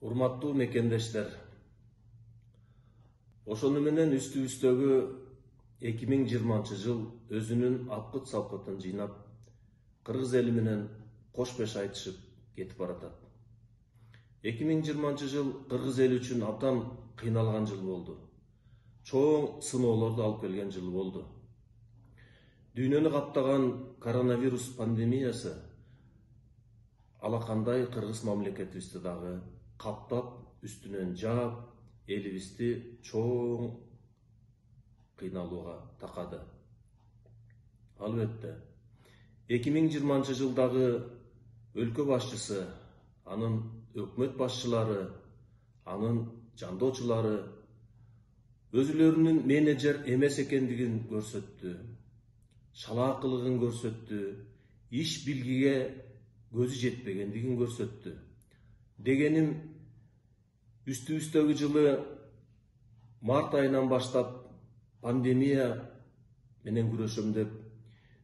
Урматтуу мекендештер, ошону менен үстүбүздөгү 2020 жыл өзүнүн апкыт-сапкытын жыйнап, кыргыз эли менен кош беш айтышып кетип баратат. 2020 жыл кыргыз эли үчүн абдан кыйналган жыл болду. Чоң сыноолорду алып келген жыл болду. Дүйнөнү каптаган коронавирус пандемиясы алакандай кыргыз мамлекетибизди дагы каптап, үстүнөн жаап, элибизди чоң кыйналууга такады. Албетте, 2020 жылдагы өлкө башчысы, анын өкмөт башчылары, анын жандоочулары өзүлөрүнүн менеджер эмес экендигин көрсөттү, шалаакылыгын көрсөттү, иш билгиге көзү жетпегендигин көрсөттү. Дегеним, үстүбүздөгү жылы март айынан баштап пандемия менен күрөшөм деп,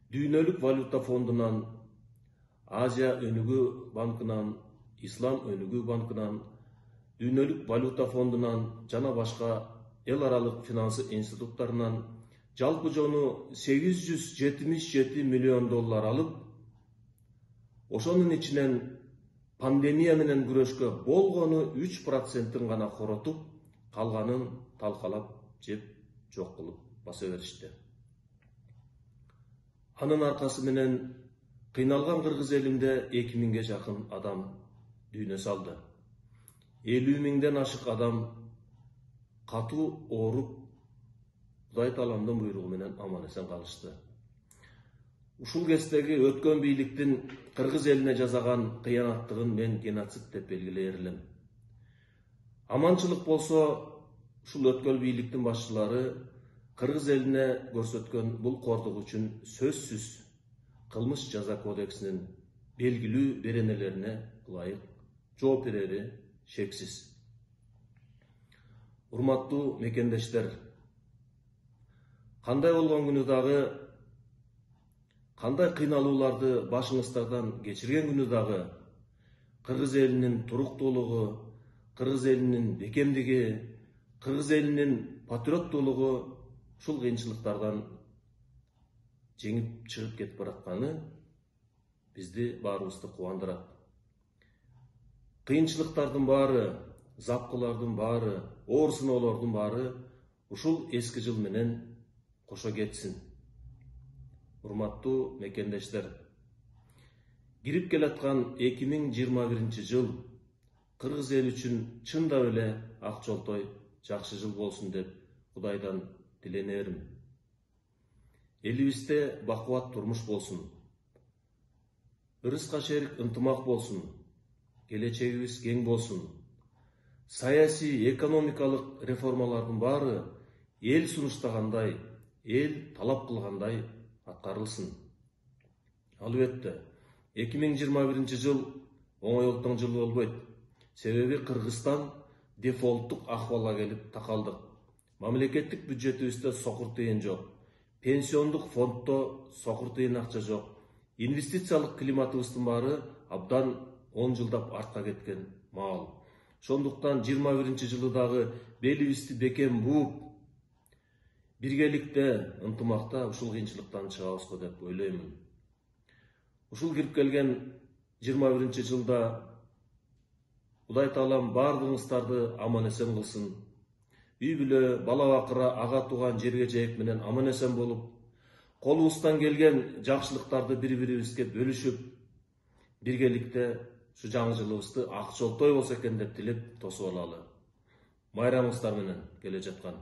Дүйнөлүк валюта фондунан, Азия өнүгүү банкынан, Ислам өнүгүү банкынан, Дүйнөлүк валюта фондунан жана башка эл аралык финансы институттарынан жалпы жону $877 миллион алып, ошонун ичинен пандемия менен күрөшкө болгону 3%-ын гана коротуп, калганын талкалап жеп жок кылып баса беришти. Анын аркасы менен кыйналган кыргыз элинде 2000-ге жакын адам дүйнө салды. 50 миңден ашык адам катуу ооруп, Кудай Тааламдын буйругу менен аман-эсен калышты. Ушул кездеги өткөн бийликтин кыргыз элине жасаган кыянаттыгын мен геноцид деп белгилей элем. Аманчылык болсо, ушул өткөн бийликтин башчылары кыргыз элине көрсөткөн бул кордук үчүн сөзсүз кылмыш жаза кодексинин белгилүү беренелерине ылайык жооп берери шексиз. Урматтуу мекендештер, кандай болгон күнү дагы, кандай кыйналууларды башыңыздардан кечирген күнү дагы, кыргыз элинин туруктуулугу, кыргыз элинин бекемдиги, кыргыз элинин патриоттуулугу ушул кыйынчылыктардан жеңип чыгып кетип баратканы бизди баарыбызды кубандырат. Кыйынчылыктардын баары, запкылардын баары, оор сыноолордун баары ушул эски жыл менен кошо кетсин. Урматтуу мекендештер, кирип келаткан 2021 жыл кыргыз эли үчүн чындап эле ак жолтой жакшы жыл болсун деп Кудайдан тиленерим. Элибизде бакубат турмуш болсун, ырыска шерик ынтымак болсун, келечегибиз кең болсун. Саясий, экономикалык реформалардын баары эл сунуштагандай, эл талап кылгандай аткарылсын. Албетте, 2021 жыл оңойлуктун жылы болбойт. Себеби Кыргызстан дефолттук акыбалга келип такалдык. Мамлекеттик бюджетибизде сокур тыйын жок. Пенсиондук фонддо сокур тыйын акча жок. Инвестициялык климатыбыздын баары абдан 10 жылдап артка кеткен маал. Ошондуктан 21 жылы дагы белибизди бекем бууп, биргеликте, ынтымакта ушул кыйынчылыктан чыгабызбы деп ойлоймун. Ушул кирип келген 21 жылда Кудай Таалам баардыгыңыздарды аман-эсен кылсын. Үй бүлө, бала бакыра, ага тууган жерге жээк менен аман-эсен болуп, колубуздан келген жакшылыктарды бири-бирибизге бөлүшүп, биргеликте ушу жаңы жылыбызды ак жолтой болсо экен деп тилеп тосуп алалы. Майрамыңыздар менен келе жаткан